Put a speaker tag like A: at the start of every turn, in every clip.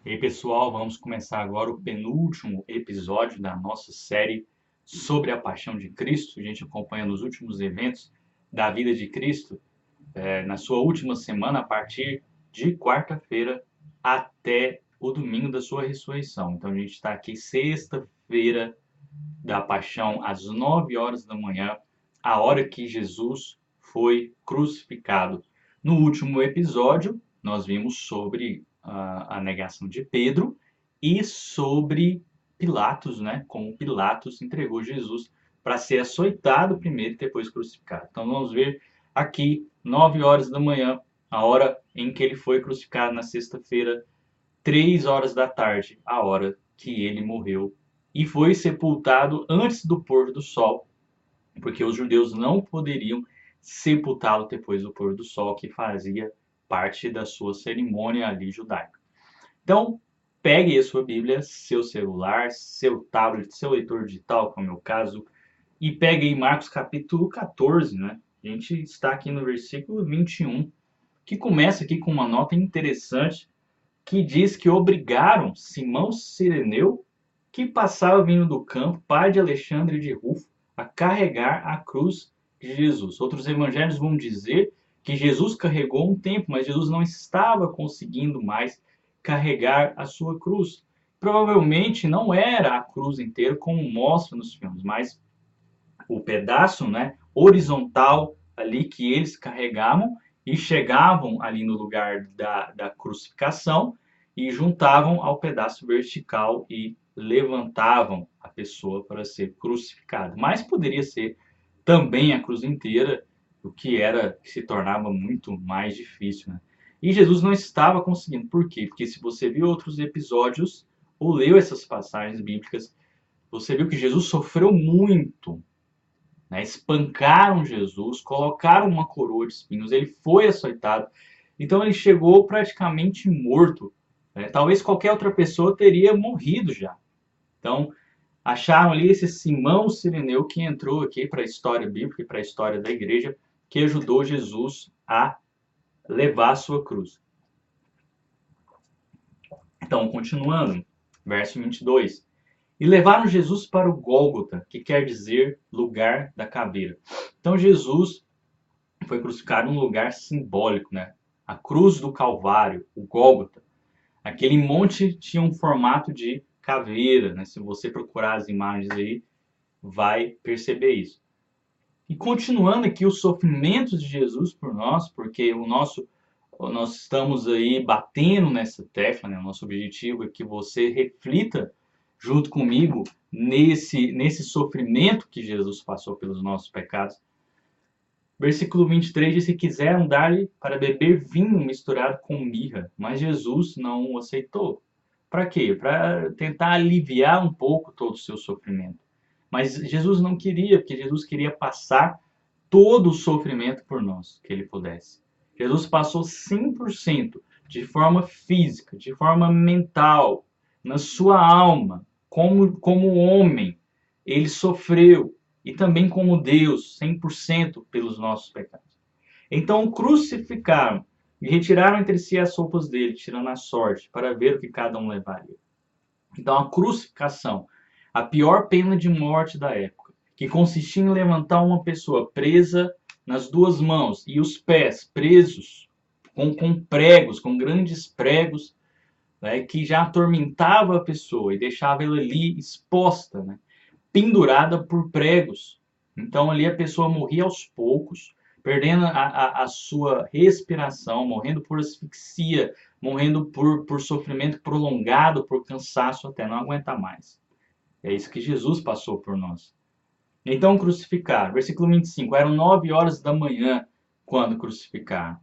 A: E aí, pessoal, vamos começar agora o penúltimo episódio da nossa série sobre a paixão de Cristo. A gente acompanhando os últimos eventos da vida de Cristo, na sua última semana, a partir de quarta-feira até o domingo da sua ressurreição. Então, a gente está aqui sexta-feira da paixão, às 9 horas da manhã, a hora que Jesus foi crucificado. No último episódio, nós vimos sobre a negação de Pedro e sobre Pilatos, né? Como Pilatos entregou Jesus para ser açoitado primeiro e depois crucificado. Então vamos ver aqui, 9 horas da manhã, a hora em que ele foi crucificado na sexta-feira, 3 horas da tarde, a hora que ele morreu e foi sepultado antes do pôr do sol, porque os judeus não poderiam sepultá-lo depois do pôr do sol, que fazia parte da sua cerimônia ali judaica. Então, pegue a sua Bíblia, seu celular, seu tablet, seu leitor digital, como é o meu caso, e pegue aí Marcos capítulo 14, né? A gente está aqui no versículo 21, que começa aqui com uma nota interessante, que diz que obrigaram Simão Cireneu, que passava vindo do campo, pai de Alexandre de Rufo, a carregar a cruz de Jesus. Outros evangelhos vão dizer que Jesus carregou um tempo, mas Jesus não estava conseguindo mais carregar a sua cruz. Provavelmente não era a cruz inteira, como mostra nos filmes, mas o pedaço, né, horizontal ali que eles carregavam e chegavam ali no lugar da crucificação e juntavam ao pedaço vertical e levantavam a pessoa para ser crucificada. Mas poderia ser também a cruz inteira, o que se tornava muito mais difícil, né? E Jesus não estava conseguindo. Por quê? Porque se você viu outros episódios ou leu essas passagens bíblicas, você viu que Jesus sofreu muito, né? Espancaram Jesus, colocaram uma coroa de espinhos, ele foi açoitado, então ele chegou praticamente morto, né? Talvez qualquer outra pessoa teria morrido já. Então, acharam ali esse Simão Cireneu que entrou aqui para a história bíblica e para a história da igreja, que ajudou Jesus a levar a sua cruz. Então, continuando, verso 22. E levaram Jesus para o Gólgota, que quer dizer lugar da caveira. Então, Jesus foi crucificado num lugar simbólico, né? A cruz do Calvário, o Gólgota. Aquele monte tinha um formato de caveira, né? Se você procurar as imagens aí, vai perceber isso. E continuando aqui os sofrimentos de Jesus por nós, porque nós estamos aí batendo nessa tecla, né? O nosso objetivo é que você reflita junto comigo nesse sofrimento que Jesus passou pelos nossos pecados. Versículo 23 diz que quiseram dar-lhe para beber vinho misturado com mirra, mas Jesus não o aceitou. Para quê? Para tentar aliviar um pouco todo o seu sofrimento. Mas Jesus não queria, porque Jesus queria passar todo o sofrimento por nós, que ele pudesse. Jesus passou 100% de forma física, de forma mental, na sua alma, como homem. Ele sofreu, e também como Deus, 100% pelos nossos pecados. Então o crucificaram e retiraram entre si as roupas dele, tirando a sorte, para ver o que cada um levaria. Então a crucificação, a pior pena de morte da época, que consistia em levantar uma pessoa presa nas duas mãos e os pés presos com pregos, com grandes pregos, né, que já atormentava a pessoa e deixava ela ali exposta, né, pendurada por pregos. Então ali a pessoa morria aos poucos, perdendo a sua respiração, morrendo por asfixia, morrendo por sofrimento prolongado, por cansaço até não aguentar mais. É isso que Jesus passou por nós. Então crucificaram. Versículo 25. Eram 9 horas da manhã quando crucificaram.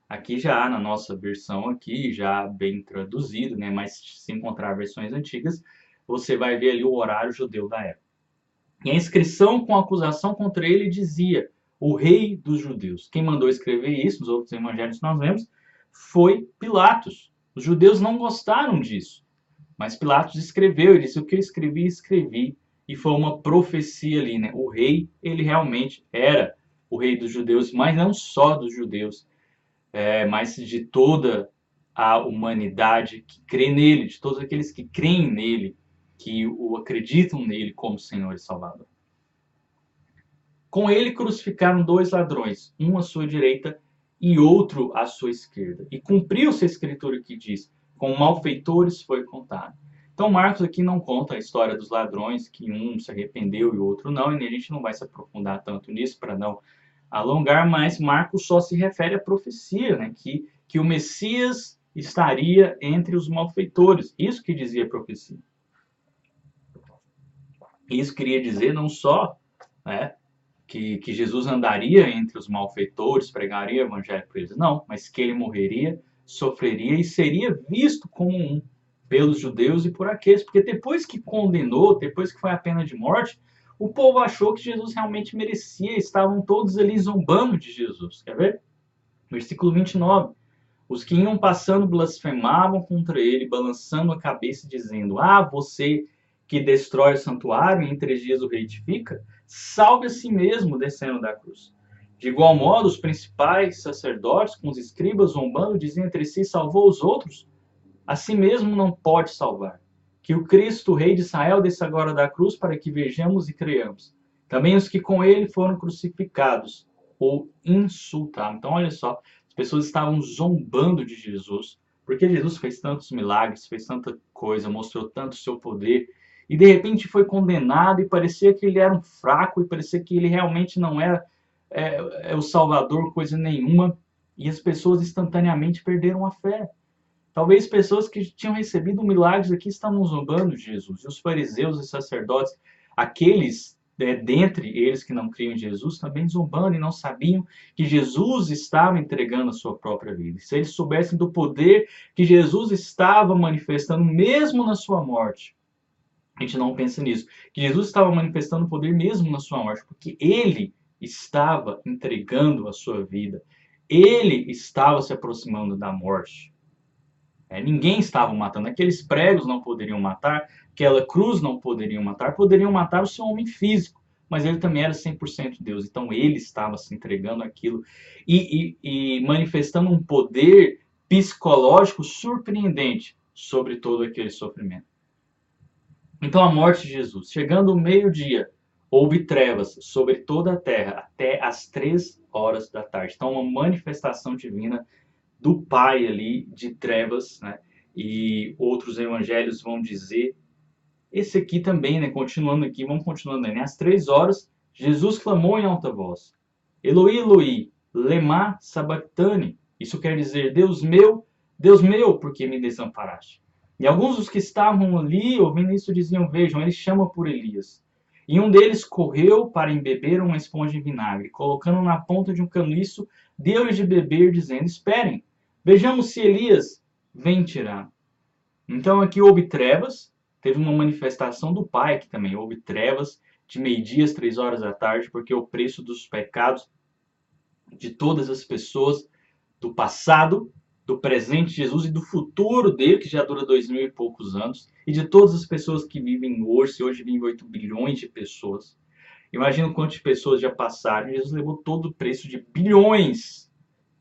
A: Aqui já na nossa versão aqui, já bem traduzido, né? Mas se encontrar versões antigas, você vai ver ali o horário judeu da época. E a inscrição com a acusação contra ele dizia: o rei dos judeus. Quem mandou escrever isso, nos outros evangelhos que nós lemos, foi Pilatos. Os judeus não gostaram disso. Mas Pilatos escreveu, ele disse: o que eu escrevi, escrevi. E foi uma profecia ali, né? O rei, ele realmente era o rei dos judeus, mas não só dos judeus, mas de toda a humanidade que crê nele, de todos aqueles que creem nele, que o acreditam nele como Senhor e Salvador. Com ele crucificaram 2 ladrões, um à sua direita e outro à sua esquerda. E cumpriu-se a escritura que diz: com malfeitores foi contado. Então Marcos aqui não conta a história dos ladrões, que um se arrependeu e o outro não, e a gente não vai se aprofundar tanto nisso para não alongar, mas Marcos só se refere à profecia, né, que o Messias estaria entre os malfeitores. Isso que dizia a profecia. Isso queria dizer não só, né, que Jesus andaria entre os malfeitores, pregaria o evangelho para eles, não, mas que ele morreria, sofreria e seria visto como um pelos judeus e por aqueles, porque depois que condenou, depois que foi a pena de morte, o povo achou que Jesus realmente merecia, estavam todos ali zombando de Jesus, quer ver? Versículo 29. Os que iam passando blasfemavam contra ele, balançando a cabeça, dizendo: ah, você que destrói o santuário e em 3 dias o reedifica, salve a si mesmo descendo da cruz. De igual modo, os principais sacerdotes, com os escribas zombando, diziam entre si: salvou os outros? A si mesmo não pode salvar. Que o Cristo, o Rei de Israel, desça agora da cruz para que vejamos e creiamos. Também os que com ele foram crucificados ou insultaram. Então, olha só, as pessoas estavam zombando de Jesus, porque Jesus fez tantos milagres, fez tanta coisa, mostrou tanto o seu poder, e de repente foi condenado e parecia que ele era um fraco, e parecia que ele realmente não era o Salvador, coisa nenhuma, e as pessoas instantaneamente perderam a fé. Talvez pessoas que tinham recebido milagres aqui estavam zombando de Jesus. E os fariseus e sacerdotes, aqueles dentre eles que não criam em Jesus, também zombando e não sabiam que Jesus estava entregando a sua própria vida. E se eles soubessem do poder que Jesus estava manifestando, mesmo na sua morte, a gente não pensa nisso, que Jesus estava manifestando o poder mesmo na sua morte, porque ele estava entregando a sua vida. Ele estava se aproximando da morte. Ninguém estava matando. Aqueles pregos não poderiam matar, aquela cruz não poderiam matar o seu homem físico, mas ele também era 100% Deus. Então ele estava se entregando aquilo e manifestando um poder psicológico surpreendente sobre todo aquele sofrimento. Então a morte de Jesus, chegando o meio-dia, houve trevas sobre toda a terra até as 3 horas da tarde. Então uma manifestação divina do Pai ali de trevas, né? E outros evangelhos vão dizer, esse aqui também, né? Continuando aqui, vamos continuando aí, né? Às 3 horas, Jesus clamou em alta voz: Eloi, Eloi, lema sabachthani. Isso quer dizer: Deus meu, por que me desamparaste? E alguns dos que estavam ali ouvindo isso diziam: vejam, ele chama por Elias. E um deles correu para embeber uma esponja de vinagre, colocando na ponta de um caniço, deu-lhes de beber, dizendo: esperem, vejamos se Elias vem tirar. Então aqui houve trevas, teve uma manifestação do Pai, aqui também houve trevas, de meio-dia às 3 horas da tarde, porque o preço dos pecados de todas as pessoas do passado, do presente de Jesus e do futuro dele, que já dura 2000 e poucos anos, e de todas as pessoas que vivem hoje, se hoje vivem 8 bilhões de pessoas. Imagina quantas pessoas já passaram. Jesus levou todo o preço de bilhões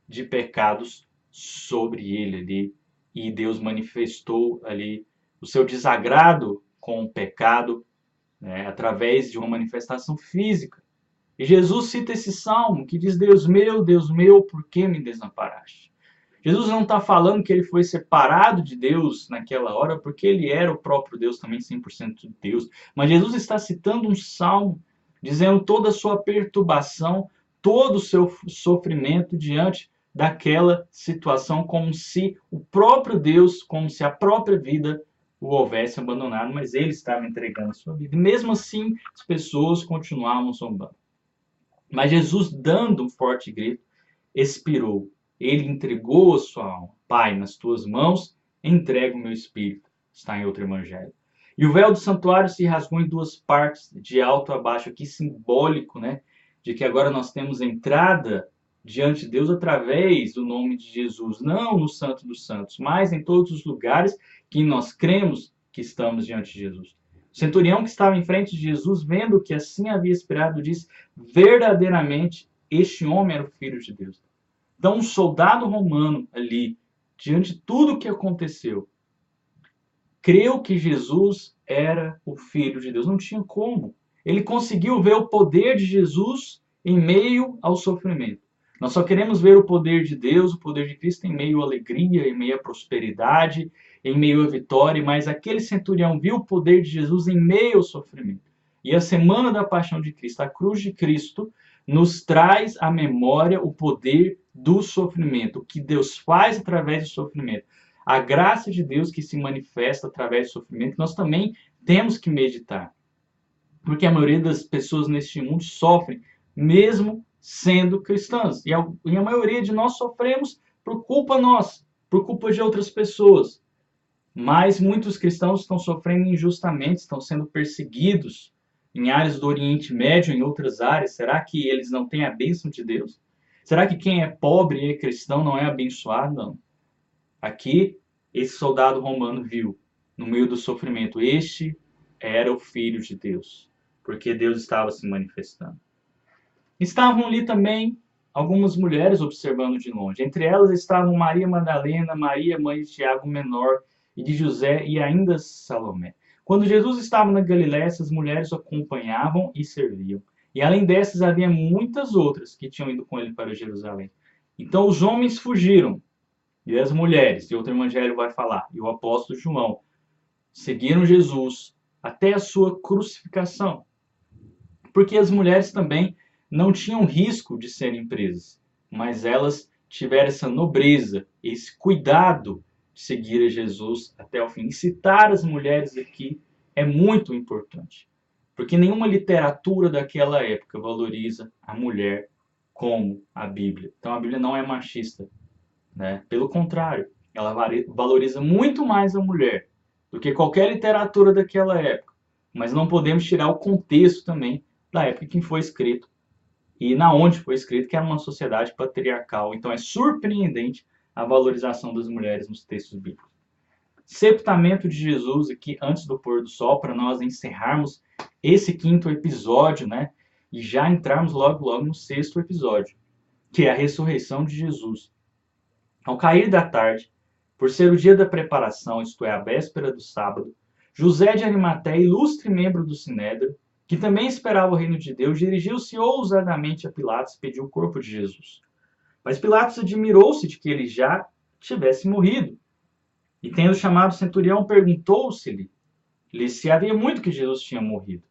A: de pecados sobre ele ali, e Deus manifestou ali o seu desagrado com o pecado, né, através de uma manifestação física. E Jesus cita esse salmo que diz: Deus meu, por que me desamparaste? Jesus não está falando que ele foi separado de Deus naquela hora, porque ele era o próprio Deus, também 100% Deus. Mas Jesus está citando um salmo, dizendo toda a sua perturbação, todo o seu sofrimento diante daquela situação, como se o próprio Deus, como se a própria vida o houvesse abandonado, mas ele estava entregando a sua vida. E mesmo assim, as pessoas continuavam zombando. Mas Jesus, dando um forte grito, expirou. Ele entregou a sua alma. Pai, nas tuas mãos entrego o meu espírito. Está em outro evangelho. E o véu do santuário se rasgou em 2 partes, de alto a baixo, aqui simbólico, né? De que agora nós temos entrada diante de Deus através do nome de Jesus. Não no Santo dos Santos, mas em todos os lugares que nós cremos que estamos diante de Jesus. O centurião que estava em frente de Jesus, vendo que assim havia esperado, disse: verdadeiramente este homem era o Filho de Deus. Então, um soldado romano ali, diante de tudo o que aconteceu, creu que Jesus era o Filho de Deus. Não tinha como. Ele conseguiu ver o poder de Jesus em meio ao sofrimento. Nós só queremos ver o poder de Deus, o poder de Cristo em meio à alegria, em meio à prosperidade, em meio à vitória, mas aquele centurião viu o poder de Jesus em meio ao sofrimento. E a semana da paixão de Cristo, a cruz de Cristo, nos traz à memória o poder do sofrimento, o que Deus faz através do sofrimento. A graça de Deus que se manifesta através do sofrimento, nós também temos que meditar. Porque a maioria das pessoas neste mundo sofrem, mesmo sendo cristãs. E a maioria de nós sofremos por culpa nossa, por culpa de outras pessoas. Mas muitos cristãos estão sofrendo injustamente, estão sendo perseguidos em áreas do Oriente Médio, em outras áreas. Será que eles não têm a bênção de Deus? Será que quem é pobre e é cristão não é abençoado? Não. Aqui, esse soldado romano viu, no meio do sofrimento, este era o Filho de Deus, porque Deus estava se manifestando. Estavam ali também algumas mulheres observando de longe. Entre elas estavam Maria Madalena, Maria, mãe de Tiago Menor e de José, e ainda Salomé. Quando Jesus estava na Galiléia, essas mulheres o acompanhavam e serviam. E além dessas, havia muitas outras que tinham ido com ele para Jerusalém. Então os homens fugiram, e as mulheres, e outro evangelho vai falar, e o apóstolo João, seguiram Jesus até a sua crucificação. Porque as mulheres também não tinham risco de serem presas, mas elas tiveram essa nobreza, esse cuidado de seguir a Jesus até o fim. E citar as mulheres aqui é muito importante, porque nenhuma literatura daquela época valoriza a mulher como a Bíblia. Então a Bíblia não é machista, né? Pelo contrário, ela valoriza muito mais a mulher do que qualquer literatura daquela época. Mas não podemos tirar o contexto também da época em que foi escrito e na onde foi escrito, que era uma sociedade patriarcal. Então é surpreendente a valorização das mulheres nos textos bíblicos. Sepultamento de Jesus aqui antes do pôr do sol, para nós encerrarmos esse quinto episódio, né? E já entrarmos logo no sexto episódio, que é a ressurreição de Jesus. Ao cair da tarde, por ser o dia da preparação, isto é, a véspera do sábado, José de Arimateia, ilustre membro do Sinédrio, que também esperava o reino de Deus, dirigiu-se ousadamente a Pilatos e pediu o corpo de Jesus. Mas Pilatos admirou-se de que ele já tivesse morrido. E tendo chamado o centurião, perguntou-se-lhe se havia muito que Jesus tinha morrido.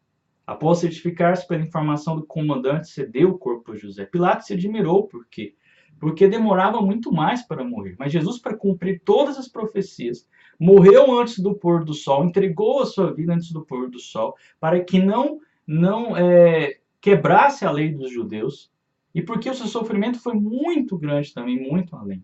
A: Após certificar-se pela informação do comandante, cedeu o corpo a José. Pilatos se admirou, por quê? Porque demorava muito mais para morrer. Mas Jesus, para cumprir todas as profecias, morreu antes do pôr do sol, entregou a sua vida antes do pôr do sol, para que não quebrasse a lei dos judeus, e porque o seu sofrimento foi muito grande também, muito além.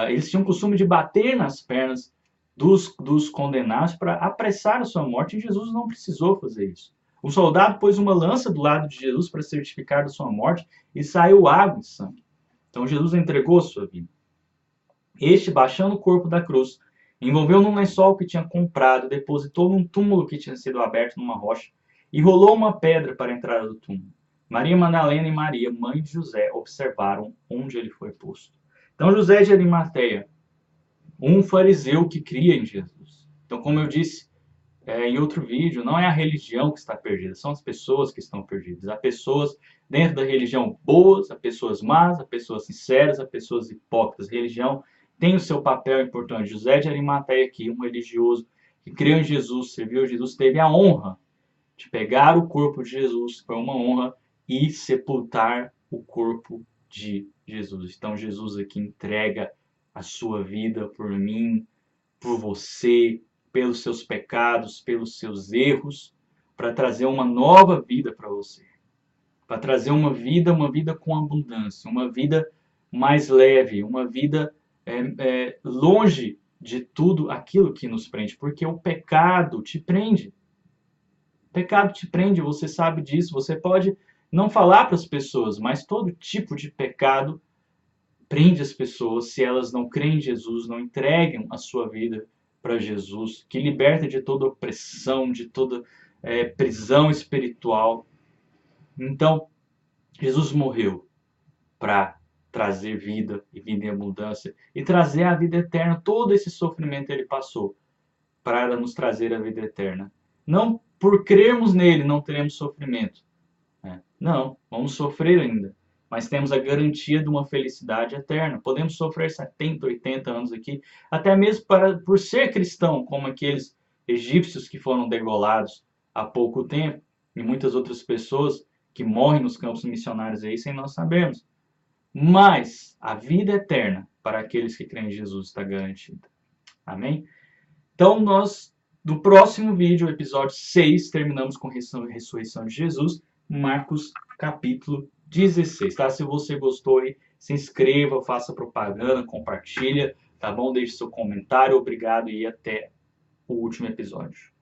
A: Eles tinham o costume de bater nas pernas dos condenados para apressar a sua morte, e Jesus não precisou fazer isso. O soldado pôs uma lança do lado de Jesus para certificar da sua morte, e saiu água e sangue. Então Jesus entregou a sua vida. Este, baixando o corpo da cruz, envolveu num lençol que tinha comprado, depositou num túmulo que tinha sido aberto numa rocha, e rolou uma pedra para a entrada do túmulo. Maria Madalena e Maria, mãe de José, observaram onde ele foi posto. Então José de Arimateia, um fariseu que cria em Jesus. Então, como eu disse em outro vídeo, não é a religião que está perdida, são as pessoas que estão perdidas. Há pessoas dentro da religião boas, há pessoas más, há pessoas sinceras, há pessoas hipócritas. A religião tem o seu papel importante. José de Arimateia aqui, um religioso que creu em Jesus, serviu a Jesus, teve a honra de pegar o corpo de Jesus, foi uma honra, e sepultar o corpo de Jesus. Então Jesus aqui entrega a sua vida por mim, por você, pelos seus pecados, pelos seus erros, para trazer uma nova vida para você. Para trazer uma vida com abundância, uma vida mais leve, uma vida longe de tudo aquilo que nos prende, porque o pecado te prende. O pecado te prende, você sabe disso, você pode não falar para as pessoas, mas todo tipo de pecado prende as pessoas se elas não creem em Jesus, não entregam a sua vida para Jesus, que liberta de toda opressão, de toda prisão espiritual. Então, Jesus morreu para trazer vida e vida em abundância e trazer a vida eterna. Todo esse sofrimento ele passou para nos trazer a vida eterna. Não por crermos nele não teremos sofrimento, né? Não, vamos sofrer ainda, mas temos a garantia de uma felicidade eterna. Podemos sofrer 70, 80 anos aqui, até mesmo por ser cristão, como aqueles egípcios que foram degolados há pouco tempo, e muitas outras pessoas que morrem nos campos missionários aí sem nós sabermos. Mas a vida eterna para aqueles que creem em Jesus está garantida. Amém? Então, no próximo vídeo, episódio 6, terminamos com a ressurreição de Jesus, Marcos capítulo 16. Tá? Se você gostou, aí, se inscreva, faça propaganda, compartilha, tá bom? Deixe seu comentário, obrigado e até o último episódio.